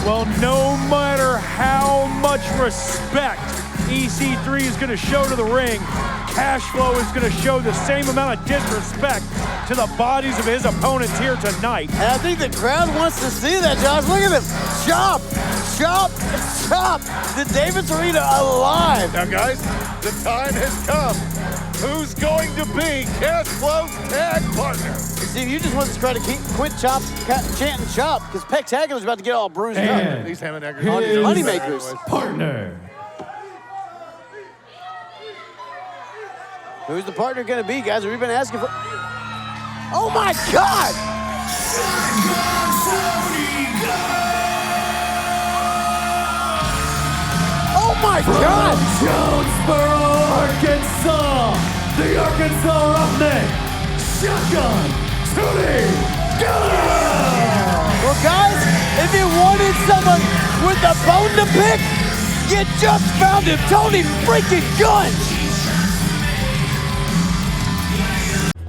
B: Well, no matter how much respect EC3 is going to show to the ring, CASHFLO is going to show the same amount of disrespect to the bodies of his opponents here tonight.
A: And I think the crowd wants to see that, Josh. Look at him. Chop, chop, chop. The Davis Arena alive.
C: Now, guys, the time has come. Who's going to be CASHFLO's tag partner?
A: Steve, you just want to try to quit chanting chop, because PEC-TACULAR's about to get all bruised up.
C: These Hammond-Eggers.
A: Moneymakers.
D: Partner.
A: Who's the partner going to be, guys? We've been asking for... Oh, my God! Oh, my God!
D: Jonesboro, Arkansas, the Arkansas Roughneck, Shotgun Tony Gunn!
A: Well, guys, if you wanted someone with a bone to pick, you just found him, Tony freaking Gunn!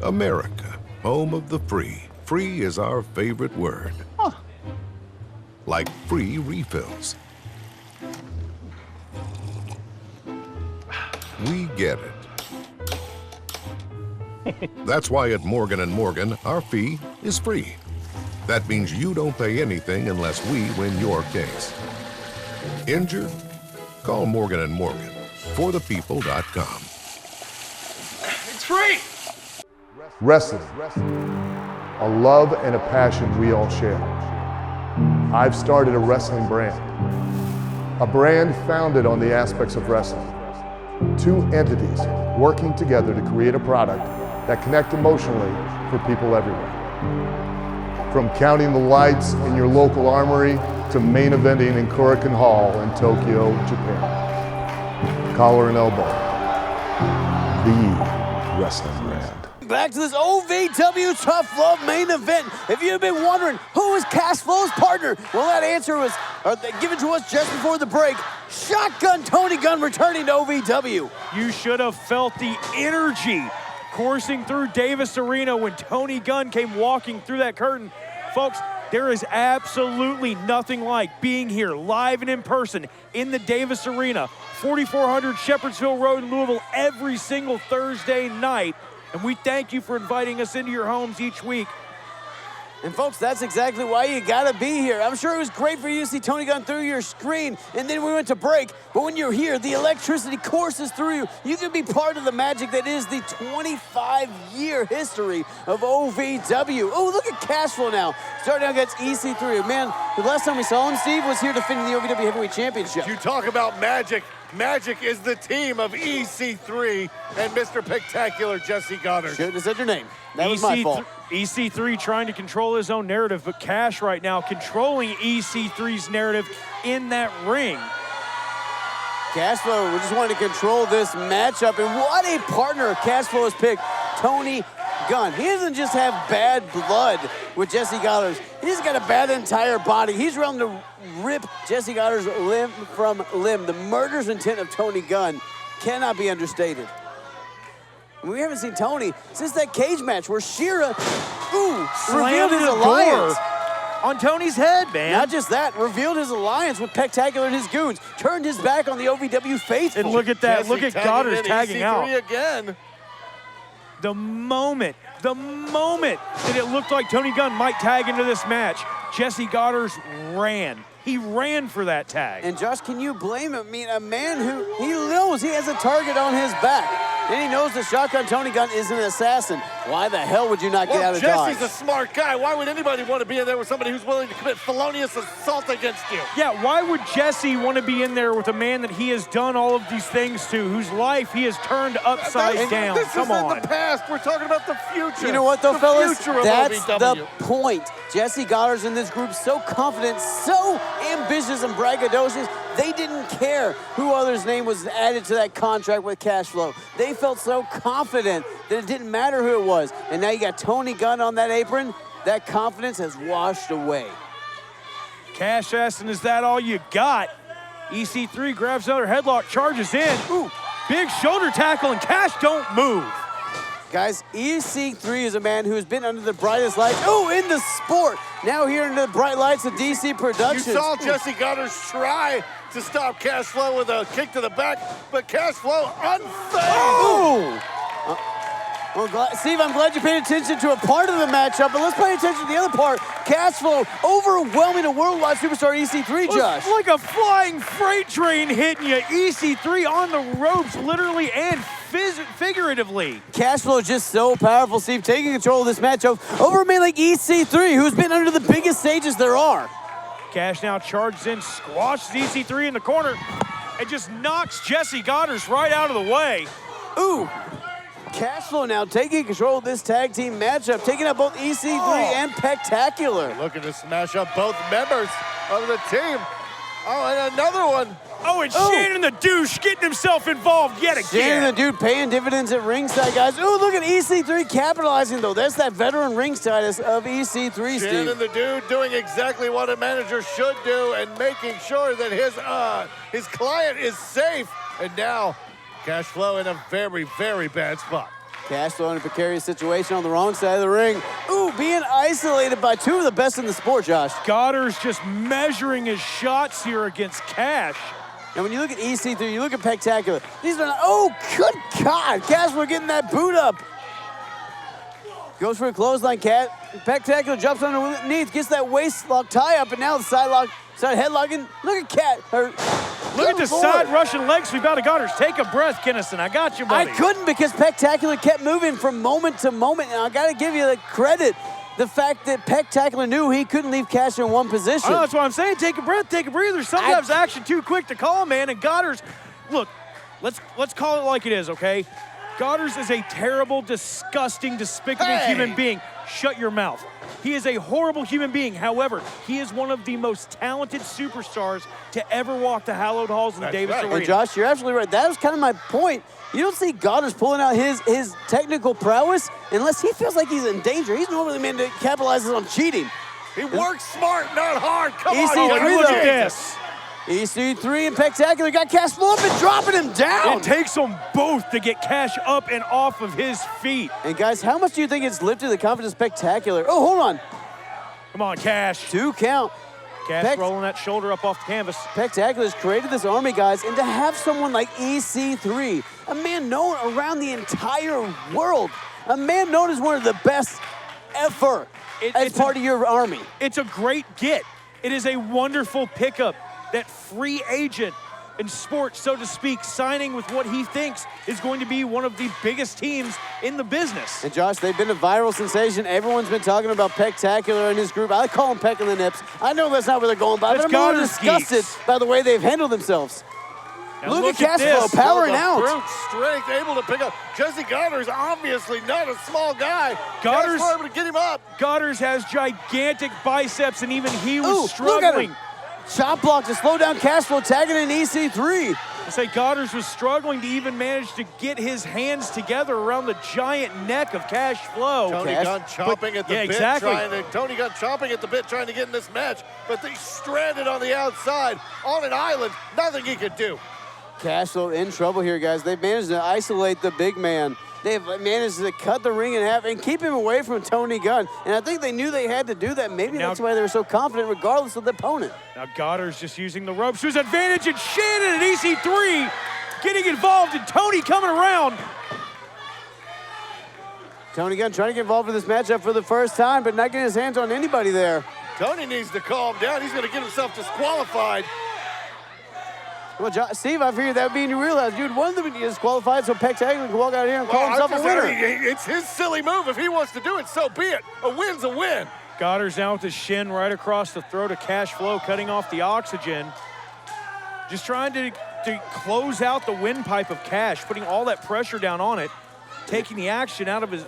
H: America, home of the free. Free is our favorite word. Like free refills. We get it. That's why at Morgan & Morgan, our fee is free. That means you don't pay anything unless we win your case. Injured? Call Morgan & Morgan. ForThePeople.com.
C: free!
I: Wrestling, a love and a passion we all share. I've started a wrestling brand. A brand founded on the aspects of wrestling. Two entities working together to create a product that connect emotionally for people everywhere. From counting the lights in your local armory to main eventing in Korakuen Hall in Tokyo, Japan. Collar and elbow, the wrestling brand.
A: Back to this OVW Tough Love main event. If you've been wondering who is CASHFLO's partner, well, that answer was given to us just before the break. Shotgun Tony Gunn returning to OVW.
B: You should have felt the energy coursing through Davis Arena when Tony Gunn came walking through that curtain. Folks, there is absolutely nothing like being here live and in person in the Davis Arena, 4400 Shepherdsville Road in Louisville every single Thursday night. And we thank you for inviting us into your homes each week.
A: And folks, that's exactly why you gotta be here. I'm sure it was great for you to see Tony Gunn through your screen, and then we went to break. But when you're here, the electricity courses through you. You can be part of the magic that is the 25-year history of OVW. Oh, look at CASHFLO now, starting out against EC3. Man, the last time we saw him, Steve, was here defending the OVW Heavyweight Championship.
C: You talk about magic. Magic is the team of EC3 and Mr. PEC-TACULAR Jesse Goddard.
A: Shouldn't have said your name. That was my fault.
B: EC3 trying to control his own narrative, but Cash right now controlling EC3's narrative in that ring.
A: CASHFLO, we just wanted to control this matchup, and what a partner CASHFLO has picked, Tony Gunn. He doesn't just have bad blood with Jesse Goddard. He's got a bad entire body. He's willing to rip Jesse Goddard's limb from limb. The murderous intent of Tony Gunn cannot be understated. And we haven't seen Tony since that cage match where Shira, revealed his alliance
B: on Tony's head, man.
A: Not just that, revealed his alliance with PEC-TACULAR and his goons, turned his back on the OVW faithful.
B: And look at that, look at Goddard's tagging out.
C: Again.
B: The moment that it looked like Tony Gunn might tag into this match, Jesse Goddard ran. He ran for that tag.
A: And Josh, can you blame him? I mean, a man who, he knows he has a target on his back. And he knows that Shotgun Tony Gunn is an assassin. Why the hell would you not get out of dodge?
C: Jesse's a smart guy. Why would anybody want to be in there with somebody who's willing to commit felonious assault against you?
B: Yeah, why would Jesse want to be in there with a man that he has done all of these things to, whose life he has turned upside down?
C: This
B: Come
C: is
B: on.
C: in the past. We're talking about the future.
A: You know what, though, fellas? That's
C: OVW.
A: the point. Jesse Goddard's in this group so confident, so ambitious and braggadocious, they didn't care who other's name was added to that contract with CASHFLO. They felt so confident that it didn't matter who it was. And now you got Tony Gunn on that apron. That confidence has washed away.
B: Cash asking, is that all you got? EC3 grabs another headlock, charges in. Ooh, big shoulder tackle, and Cash don't move.
A: Guys, EC3 is a man who's been under the brightest lights. Oh, in the sport. Now here under the bright lights of DC Productions.
C: You saw Jesse Goddard try to stop CASHFLO with a kick to the back, but CASHFLO unfazed.
A: Oh! Steve, I'm glad you paid attention to a part of the matchup, but let's pay attention to the other part. CASHFLO overwhelming a worldwide superstar EC3, Josh.
B: It's like a flying freight train hitting you. EC3 on the ropes, literally and figuratively.
A: CASHFLO is just so powerful, Steve, taking control of this matchup over a man like EC3, who's been under the biggest stages there are.
B: Cash now charges in, squashes EC3 in the corner, and just knocks Jesse Goddard right out of the way.
A: Ooh. CASHFLO now taking control of this tag team matchup, taking up both EC3 and PEC-TACULAR.
C: Looking to smash up both members of the team. Oh, and another one.
B: Oh, and Shannon the douche getting himself involved yet again.
A: Shannon the dude paying dividends at ringside, guys. Oh, look at EC3 capitalizing, though. That's that veteran ring status of EC3, Steve.
C: Shannon the dude doing exactly what a manager should do and making sure that his client is safe. And now, CASHFLO in a very, very bad spot.
A: CASHFLO in a precarious situation on the wrong side of the ring. Ooh, being isolated by two of the best in the sport, Josh.
B: Goddard's just measuring his shots here against Cash.
A: And when you look at EC3, you look at PEC-TACULAR. These are not, oh, good God. CASHFLO getting that boot up. Goes for a clothesline, PEC-TACULAR jumps underneath, gets that waist lock tie up, and now the side headlocking. Look at
B: Look at the side Russian leg sweep out of GODDERZ. Take a breath, Kinnison. I got you, buddy.
A: I couldn't because PEC-TACULAR kept moving from moment to moment, and I got to give you the credit. The fact that PEC-TACULAR knew he couldn't leave Cash in one position.
B: That's what I'm saying. Take a breath, take a breather. Sometimes action too quick to call, man. And GODDERZ, look, let's call it like it is, okay? GODDERZ is a terrible, disgusting, despicable human being. Shut your mouth. He is a horrible human being. However, he is one of the most talented superstars to ever walk the hallowed halls in the Davis Arena.
A: And Josh, you're absolutely right. That was kind of my point. You don't see GODDERZ pulling out his technical prowess unless he feels like he's in danger. He's normally the man that capitalizes on cheating.
C: He works smart, not hard. Come on,
A: EC3
C: look
A: though.
C: at this.
A: EC3 and PEC-TACULAR got CASHFLO up and dropping him down.
B: It takes them both to get Cash up and off of his feet.
A: And guys, how much do you think it's lifted the confidence of PEC-TACULAR? Oh, hold on.
B: Come on, Cash.
A: 2 count.
B: Cash rolling that shoulder up off the canvas.
A: PEC-TACULAR has created this army, guys, and to have someone like EC3, a man known around the entire world, a man known as one of the best ever as part of your army.
B: It's a great get. It is a wonderful pickup. That free agent in sports, so to speak, signing with what he thinks is going to be one of the biggest teams in the business.
A: And Josh, they've been a viral sensation. Everyone's been talking about PEC-TACULAR and his group. I call them Peck in the Nips. I know that's not where they're going by, but I'm more disgusted by the way they've handled themselves.
C: Now
A: look at CASHFLO powering out.
C: Brute strength, able to pick up. Jesse GODDERZ, obviously not a small guy.
B: GODDERZ
C: CASHFLO able to get him up.
B: GODDERZ has gigantic biceps, and even he was
A: look at
B: struggling.
A: him. Shot block to slow down CASHFLO, tagging in EC3.
B: I say GODDERZ was struggling to even manage to get his hands together around the giant neck of CASHFLO.
C: Tony Gunn chomping at the bit,
B: exactly.
C: Tony Gunn chomping at the bit, trying to get in this match, but he's stranded on the outside, on an island, nothing he could do.
A: CASHFLO in trouble here, guys. They've managed to isolate the big man. They've managed to cut the ring in half and keep him away from Tony Gunn. And I think they knew they had to do that. Maybe that's why they were so confident regardless of the opponent.
B: Now GODDERZ just using the ropes to his advantage, and Shannon and EC3 getting involved, and Tony coming around.
A: Tony Gunn trying to get involved in this matchup for the first time, but not getting his hands on anybody there.
C: Tony needs to calm down. He's going to get himself disqualified.
A: Well, Steve, I figured that would be in your wheelhouse. You'd want them to get disqualified so PEC-TACULAR can walk out here and call himself a winner.
C: It's his silly move. If he wants to do it, so be it. A win's a win.
B: GODDERZ now with his shin right across the throat of CASHFLO, cutting off the oxygen. Just trying to close out the windpipe of Cash, putting all that pressure down on it, taking the action out of his...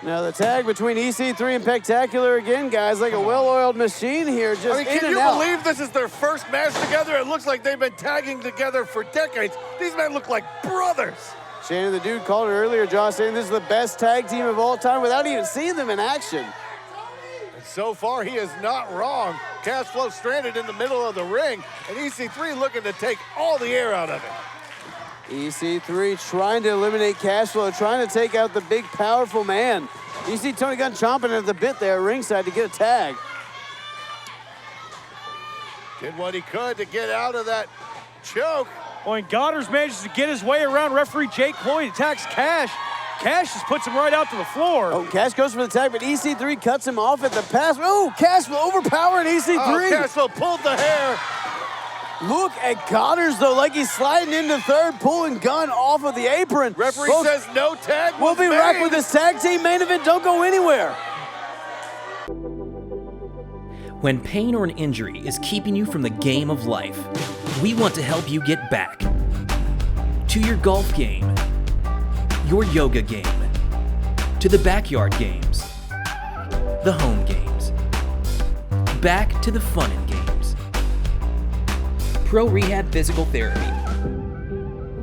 A: Now the tag between EC3 and PEC-TACULAR again, guys, like a well-oiled machine here, just in
C: can
A: and
C: you
A: out.
C: believe this is their first match together? It looks like they've been tagging together for decades. These men look like brothers.
A: Shannon, the dude, called it earlier, Josh, saying this is the best tag team of all time without even seeing them in action.
C: And so far, he is not wrong. CASHFLO stranded in the middle of the ring, and EC3 looking to take all the air out of it.
A: EC3 trying to eliminate CASHFLO, trying to take out the big, powerful man. You see Tony Gunn chomping at the bit there ringside to get a tag.
C: Did what he could to get out of that choke.
B: When GODDERZ manages to get his way around referee Jake Cloyd, attacks Cash. Cash just puts him right out to the floor.
A: Oh, Cash goes for the tag, but EC3 cuts him off at the pass. Oh, Cash will overpower EC3.
C: Oh, CASHFLO pulled the hair.
A: Look at GODDERZ, though, like he's sliding into third, pulling Gunn off of the apron.
C: Referee says no tag.
A: We'll be back with this tag team main event. Don't go anywhere.
L: When pain or an injury is keeping you from the game of life, we want to help you get back to your golf game, your yoga game, to the backyard games, the home games, back to the fun and games. Pro Rehab Physical Therapy,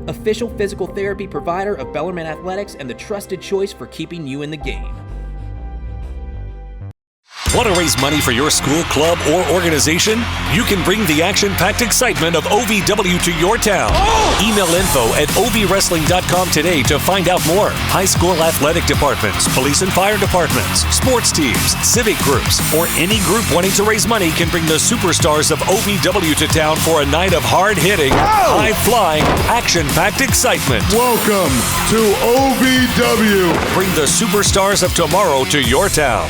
L: official physical therapy provider of Bellarmine Athletics and the trusted choice for keeping you in the game.
J: Want to raise money for your school, club, or organization? You can bring the action-packed excitement of OVW to your town. Email info@ovwrestling.com today to find out more. High school athletic departments, police and fire departments, sports teams, civic groups, or any group wanting to raise money can bring the superstars of OVW to town for a night of hard-hitting, high-flying, action-packed excitement.
I: Welcome to OVW.
J: Bring the superstars of tomorrow to your town.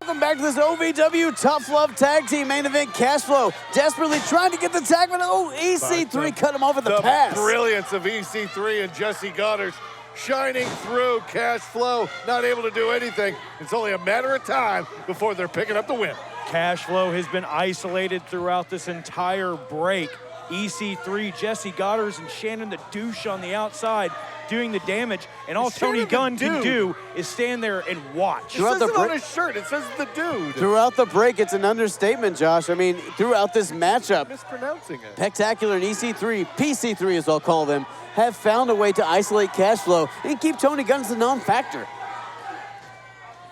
C: Welcome back
A: back to this OVW Tough Love Tag Team main event. CASHFLO desperately trying to get the tag, but EC3 cut him off at the pass.
C: The brilliance of EC3 and Jesse Godders shining through. CASHFLO not able to do anything. It's only a matter of time before they're picking up the win.
B: CASHFLO has been isolated throughout this entire break. EC3, Jesse Godders, and Shannon the douche on the outside doing the damage, and all Tony Gunn can do is stand there and watch.
C: It says it on his shirt. It says the dude.
A: Throughout the break, it's an understatement, Josh. I mean, throughout this matchup,
C: mispronouncing it.
A: PEC-TACULAR and EC3, PC3 as I'll call them, have found a way to isolate CASHFLO and keep Tony Gunn as a non-factor.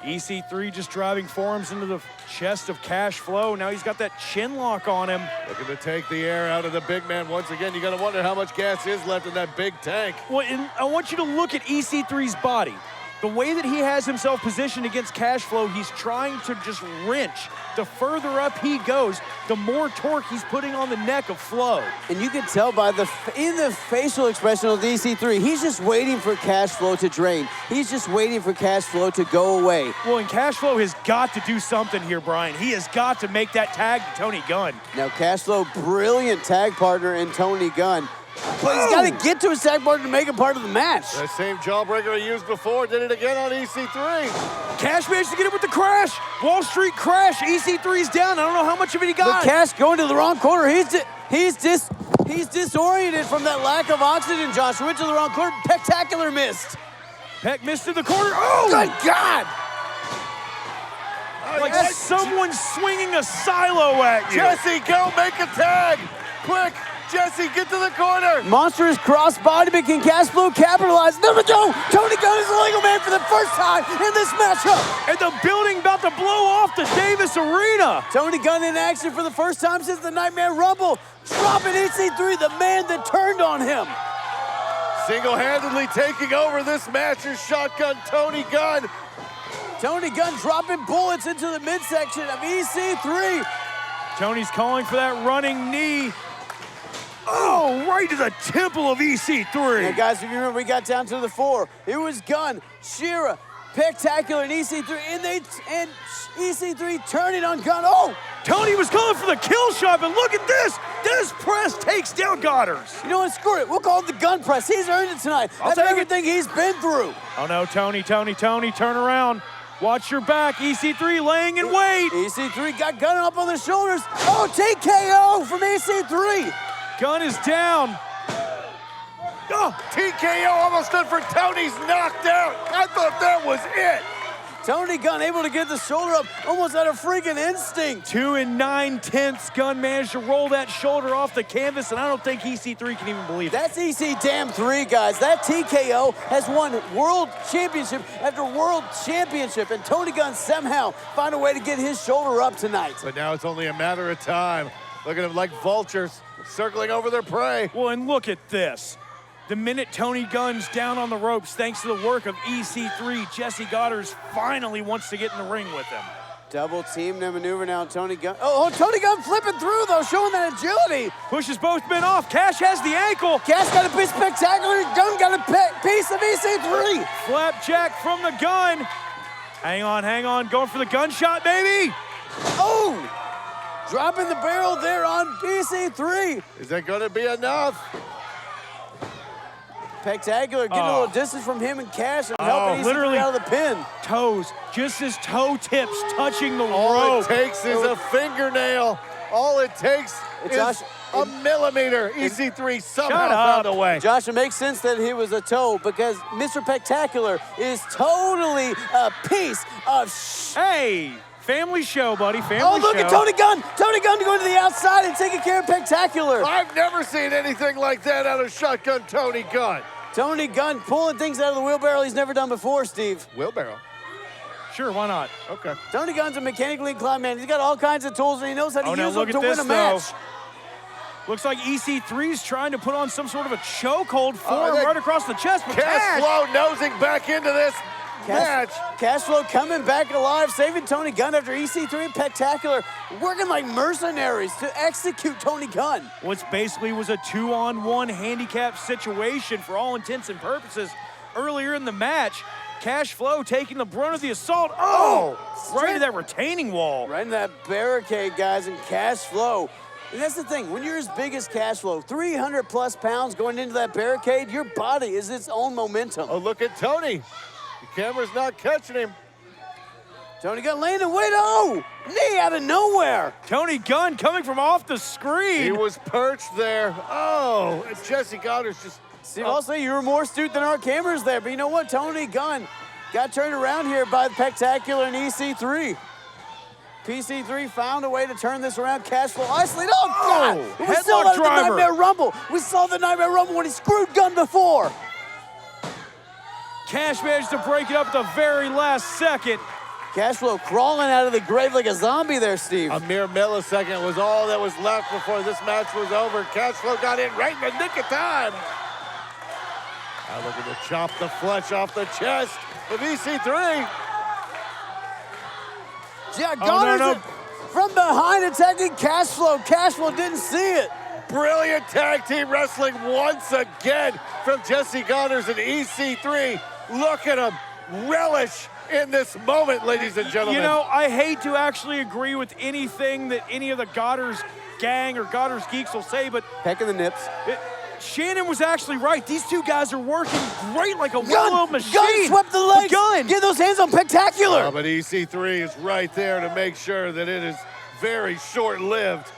B: EC3 just driving forearms into the chest of CASHFLO. Now he's got that chin lock on him.
C: Looking to take the air out of the big man once again. You got to wonder how much gas is left in that big tank.
B: Well, and I want you to look at EC3's body. The way that he has himself positioned against CASHFLO, he's trying to just wrench. The further up he goes, the more torque he's putting on the neck of Flo.
A: And you can tell by in the facial expression of EC3, he's just waiting for CASHFLO to drain. He's just waiting for CASHFLO to go away.
B: Well, and CASHFLO has got to do something here, Brian. He has got to make that tag to Tony Gunn.
A: Now, CASHFLO, brilliant tag partner in Tony Gunn. But he's got to get to his tag partner to make him part of the match.
C: That same jawbreaker he used before did it again on EC3.
B: Cash managed to get it with the crash. Wall Street crash. EC3's down. I don't know how much of it he got.
A: But Cash going to the wrong corner. He's disoriented from that lack of oxygen, Josh. Went to the wrong corner. PEC-TACULAR missed.
B: Peck missed in the corner. Oh!
A: Good God!
B: Like someone swinging a silo at you.
C: Jesse, go make a tag. Quick. Jesse, get to the corner.
A: Monstrous crossbody, but can CASHFLO capitalize? Number 2, Tony Gunn is the legal man for the first time in this matchup.
B: And the building about to blow off the Davis Arena.
A: Tony Gunn in action for the first time since the Nightmare Rumble. Dropping EC3, the man that turned on him.
C: Single-handedly taking over this match is Shotgun Tony Gunn.
A: Tony Gunn dropping bullets into the midsection of EC3.
B: Tony's calling for that running knee. Oh, right to the temple of EC3.
A: Now, guys, if you remember, we got down to the 4. It was Gunn, Shira, PEC-TACULAR, and EC3, and EC3 turning on Gunn. Oh!
B: Tony was calling for the kill shot, but look at this. This press takes down GODDERZ.
A: You know what? Screw it. We'll call it the gun press. He's earned it tonight. That's everything he's been through.
B: Oh, no, Tony, turn around. Watch your back. EC3 laying in wait.
A: EC3 got Gunn up on the shoulders. Oh, TKO from EC3.
B: Gunn is down.
C: Oh, TKO almost stood for Tony's knocked out. I thought that was it.
A: Tony Gunn able to get the shoulder up almost out of freaking instinct.
B: 2 9/10. Gunn managed to roll that shoulder off the canvas, and I don't think EC3 can even believe it.
A: That's EC3, guys. That TKO has won world championship after world championship, and Tony Gunn somehow found a way to get his shoulder up tonight.
C: But now it's only a matter of time. Look at them like vultures circling over their prey.
B: Well, and look at this. The minute Tony Gunn's down on the ropes, thanks to the work of EC3, Jesse Godders finally wants to get in the ring with him.
A: Double team maneuver now, Tony Gunn. Oh, Tony Gunn flipping through, though, showing that agility.
B: Pushes both men off. Cash has the ankle.
A: Cash got a piece spectacular. Gunn got a piece of EC3.
B: Flapjack from the Gun. Hang on. Going for the gunshot, baby.
A: Oh! Dropping the barrel there on EC3.
C: Is that going to be enough?
A: PEC-TACULAR getting a little distance from him and Cash and helping EC3 out of the pin.
B: Toes, just his toe tips touching the rope.
C: All it takes is a fingernail. All it takes is a millimeter. EC3 somehow found a way.
A: Josh, it makes sense that he was a toe because Mr. PEC-TACULAR is totally a piece of
B: Hey! Family show, buddy. Family show.
A: Oh, look at Tony Gunn. Tony Gunn going to the outside and taking care of PEC-TACULAR.
C: I've never seen anything like that out of Shotgun Tony Gunn.
A: Tony Gunn pulling things out of the wheelbarrow he's never done before, Steve.
C: Wheelbarrow?
B: Sure, why not?
C: Okay.
A: Tony Gunn's a mechanically inclined man. He's got all kinds of tools and he knows how to use them to win a match.
B: Looks like EC3's trying to put on some sort of a chokehold for him right across the chest.
C: CASHFLO nosing back into this match.
A: CASHFLO coming back alive, saving Tony Gunn after EC3 and PEC-TACULAR working like mercenaries to execute Tony Gunn.
B: Which basically was a 2-on-1 handicap situation for all intents and purposes earlier in the match. CASHFLO taking the brunt of the assault. Oh! Right into that retaining wall.
A: Right in that barricade, guys, and CASHFLO. And that's the thing, when you're as big as CASHFLO, 300 plus pounds going into that barricade, your body is its own momentum.
C: Oh, look at Tony. The camera's not catching him.
A: Tony Gunn landing, wait, oh! Knee out of nowhere.
B: Tony Gunn coming from off the screen.
C: He was perched there. Oh, and Jesse Goddard's just...
A: Steve, I'll say you were more astute than our cameras there, but you know what? Tony Gunn got turned around here by the PEC-TACULAR and EC3. PC3 found a way to turn this around. CASHFLO isolated. Oh, God! We saw that at the Nightmare Rumble. We saw the Nightmare Rumble when he screwed Gunn before.
B: Cash managed to break it up at the very last second.
A: CASHFLO crawling out of the grave like a zombie there, Steve.
C: A mere millisecond was all that was left before this match was over. CASHFLO got in right in the nick of time. Now looking to chop the flesh off the chest of EC3.
A: Yeah, Godders from behind attacking CASHFLO. CASHFLO didn't see it.
C: Brilliant tag team wrestling once again from Jesse Godders and EC3. Look at them relish in this moment, ladies and gentlemen.
B: You know, I hate to actually agree with anything that any of the Godders gang or Godders geeks will say, but...
A: Peck in the nips.
B: Shannon was actually right. These two guys are working great like a well-oiled machine.
A: Gunn swept the legs.
B: Gunn.
A: Get those hands on PEC-TACULAR.
C: Oh, but EC3 is right there to make sure that it is very short-lived.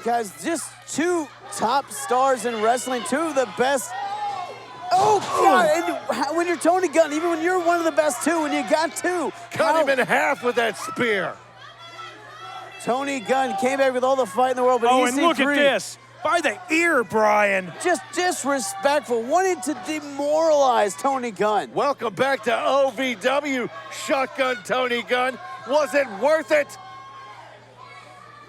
A: Guys, just two top stars in wrestling, two of the best. Oh, God. And when you're Tony Gunn, even when you're one of the best two, when you got two.
C: Cut him in half with that spear.
A: Tony Gunn came back with all the fight in the world, but EC3.
B: And look at this. By the ear, Brian.
A: Just disrespectful, wanting to demoralize Tony Gunn.
C: Welcome back to OVW, Shotgun Tony Gunn. Was it worth it?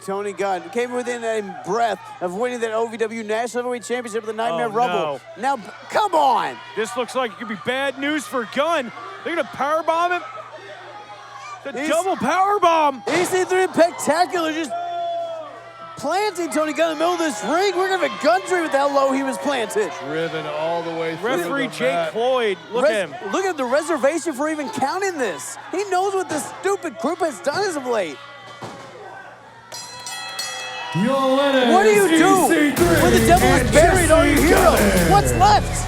A: Tony Gunn came within a breath of winning that OVW National Heavyweight Championship of the Nightmare Rumble.
B: No.
A: Now, come on.
B: This looks like it could be bad news for Gunn. They're going to powerbomb him. The double powerbomb.
A: EC3 and PEC-TACULAR just planting Tony Gunn in the middle of this ring. We're going to have a gun tree with how low he was planted.
C: Driven all the way through.
B: Referee Jake Floyd, look at him.
A: Look at the reservation for even counting this. He knows what this stupid group has done as of late.
D: Your winner,
A: what do you do when the devil is buried on your hero? What's left?